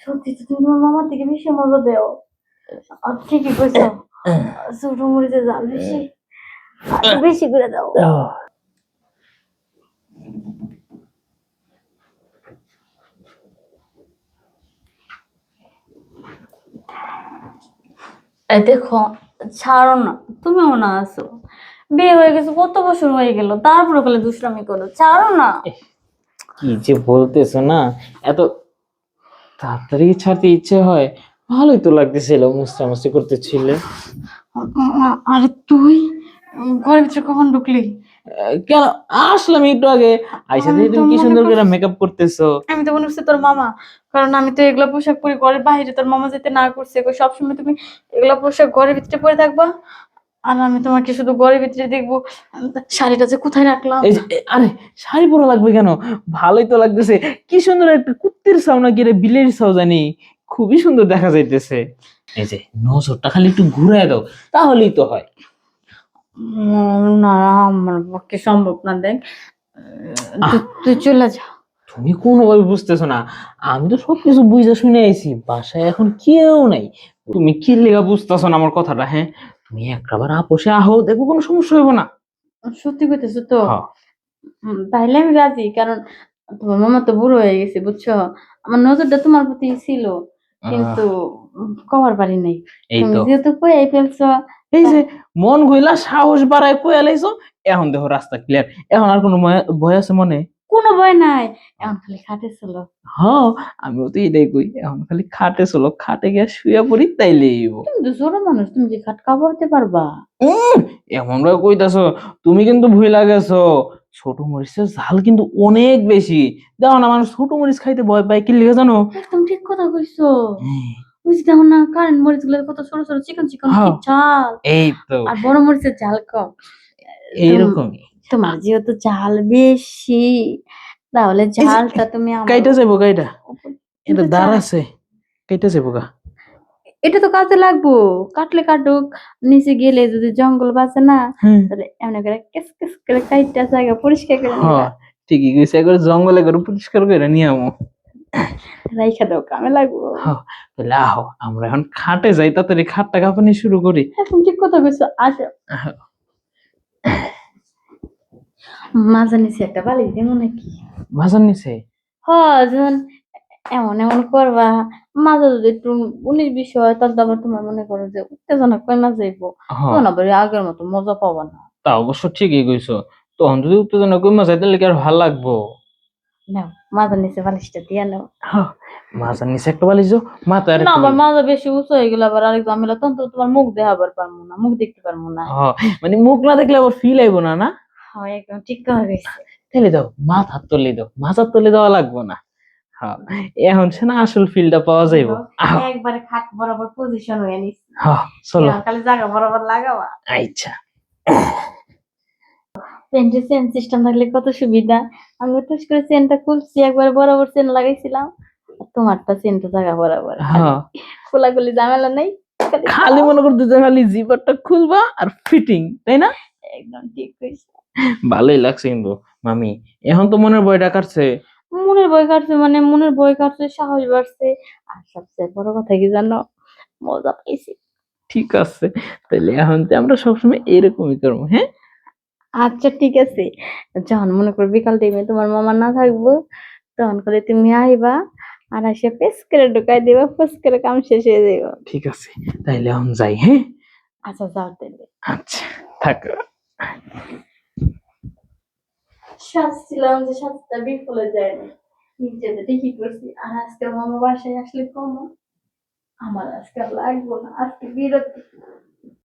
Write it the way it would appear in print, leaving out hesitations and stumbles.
সত্যি তো তুমি তোমার মামার থেকে বেশি মজা দেও। আর ঠিকই কইছো, ছোট মরিচের ঝাল বেশি, আর বেশি করে দাও। এই দেখো, ছাড়ো না, তুমিও না আছো, বিয়ে হয়ে গেছে কত বছর হয়ে গেল, তারপরে বলে দুষ্টামি করো, ছাড়ো না। কি যে বলতেছো না, এত তাড়াতাড়ি ছাড়তে ইচ্ছে হয়? ভালোই তো লাগতেছিল, মুস্তামাস্তি করতেছিলে। আরে তুই ঘরের ভিতরে কখন ঢুকলি? কেন আসলাম একটু আগে। আইসা আমি দেখি তো তুমি কি মনে সুন্দর করে করছি, মেকআপ করতেছো। আমি তো মনে করছি তোর মামা, কারণ আমি তো এগুলা পোশাক পরে ঘরের বাইরে তোর মামা যেতে না করছে, সবসময় তুমি এগুলা পোশাক ঘরের ভিতরে পরে থাকবা, আর আমি তোমাকে শুধু ঘরের ভিতরে দেখবো। শাড়িটা যে কোথায় রাখলাম? এই যে আরে, শাড়ি পরা লাগবে কেন? ভালোই তো লাগতেছে। কি সুন্দর একটা কুত্তির ছাও নাকি রে, বিলের ছাও জানি, খুবই সুন্দর দেখা যাইতেছে। এই যে নজরটা খালি একটু ঘুরায় দাও, তাহলেই তো হয়। না, আমার পক্ষে সম্ভব না, দেখ, আহ, তুই চলে যা। তুমি কোনোভাবে বুঝতেছো না, আমি তো সবকিছু বুঝে শুনে আইছি, বাসায় এখন কেউ নাই। তুমি কি লেগা বুঝতেছো না আমার কথাটা? হ্যাঁ, তুমি একবার আপোষে আহো, দেখো কোনো সমস্যা হইব না। সত্যি কইতেছো তো? হ্যাঁ। তাইলে আমি রাজি, কারণ তোমার মামা তো বুড়ো হয়ে গেছে, বুঝছো, আমার নজরটা তোমার প্রতি ছিল, আহ, কিন্তু কবার পারি নাই। এই তুমি তো, যেহেতু কই ফেলছো, এই যে মন গইলা সাহস বাড়ায় কই আলাইছো, এখন দেখো রাস্তা ক্লিয়ার, এখন আর কোনো ভয় আছে মনে? কোনো ভয় নাই, এখন খালি খাটে ছিল। হ্যাঁ, আমিও তো এটাই কই, এখন খালি খাটে চলো, খাটে গিয়ে শুয়ে পড়ি তাইলেই হইবো। তুমি তো ছোট মানুষ, তুমি কি খাট কাবাইতে পারবা? উম, এমন ভাবে কইতাছো, তুমি কিন্তু ভুইলা গেছো। ছোট মরিচের ঝাল কিন্তু অনেক বেশি। দেখো না, মানুষ ছোট মরিচ খাইতে ভয় পায় কি লিখে জানো? একদম ঠিক কথা কইছো। হ্যাঁ। বুঝি দেখো না, কারেন্ট মরিচ গুলো কত ছোট ছোট চিকন চিকন, কি হ্যাঁ, ঝাল। এই তো আর বড় মরিচের ঝাল কম। এইরকমই। তোমার যেহেতু ঝাল বেশি, তাহলে এই যে ঝালটা তুমি আমার কাইটা যাবো, কাইটা উপর এটা দিতে দাঁড় চাই। আছে, কাইটা যাবো গা। এটা তো কাজে লাগবো, কাটলে কাটুক, নিচে গেলে যদি জঙ্গল বাঁচে না, হ্যাঁ। তাহলে এমন করে কেস কেস করে কাইটটা জায়গা পরিষ্কার করে নিবা, হ্যাঁ, ঠিকই কইছে, একবার জঙ্গলে করে পরিষ্কার করে নিয়ে আমো। রাইখা দাও, কামে লাগবো। হ্যাঁ, তাহলে আহো আমরা এখন খাটে যাই, তাড়াতাড়ি খাটটা কাঁপানি শুরু করি। এখন ঠিক কথা কইছো, আসো। আহো। মাঝে নিচে একটা বালিশ দিব নাকি? ভাষার নিচে? হ, যখন এমন এমন করবা, মাঝে যদি একটু 19-20 হয়, তাহলে তো আবার তোমার মনে করো যে উত্তেজনা কমে যাইবো, হ্যাঁ, তখন আবার আগের মতো মজা পাবা না। তা অবশ্য ঠিকই কইছো। তখন যদি উত্তেজনা কমে যায় তাহলে কি আর ভাল লাগবো? নাও, মাঝে নিচে বালিশটা দিয়ে নাও। হ্যাঁ, মাথার নিচে একটা বালিশ দাও, মাথায় না, আরেকটা আমার বালিশ। মাজা বেশি উঁচু হয়ে গেলে আবার আরেক ঝামেলা, তখন তো তোমার মুখ দেখাবার পারবো না, মুখ দেখতে পারবো না। হ্যাঁ, মানে মুখ না দেখলে আবার ফিল আইবো না, না? হয়, একদম ঠিক কথা কইছো। তাহলে দাও, মাথার তলে দাও, মাথার তলে দেওয়া লাগবো না। হ্যাঁ, এখন সে না আসল ফিলটা পাওয়া যাইবো। দেখো, আহ, একবারে খাট বরাবর পজিশন হয়ে নিছি, হ্যাঁ, চলো। এখন খালি জায়গা বরাবর লাগাবা। আচ্ছা। চেনের চেন সিস্টেম থাকলে কত সুবিধা। আমি টুস করে চেনটা খুলছি, একবার বরাবর চেন লাগাইছিলাম, আর তোমারটা চেনটা জায়গা বরাবর, খালি হ্যাঁ, খোলাখুলি ঝামেলা নেই, খালি খালি দাও। মনে করতে যে খালি জিপারটা খুলবা আর ফিটিং, তাই না? একদম ঠিক কইছো। ভালোই লাগছে কিন্তু মামি, এখন তো মনের ভয়টা কাটছে। মনের ভয় কাটছে, মানে মনের ভয় কাটছে, সাহস বাড়ছে, আর সবচেয়ে বড় কথা কি জানো, মজা পাইছি। ঠিক আছে, তাহলে এখন তো আমরা সবসময় এরকমই করবো, হ্যাঁ? আচ্ছা ঠিক আছে, যখন মনে করো বিকাল টাইমে তোমার মামা না থাকবো, তখন করে তুমি আইবা, আর এসে পেস করে ঢুকাই দিবা, ফুস করে কাম শেষ হয়ে যাইব। ঠিক আছে, তাইলে এখন যাই, হ্যাঁ? আচ্ছা, যাও তাহলে। আচ্ছা, থাকো। সাজছিলাম যে সাজটা বিফলে যায় না, নিজেতে ঠিকই করছি, আর আজকে মামা বাসায় আসলে কম, আমার আজকে আর লাগবো না, আজকে বিরতি।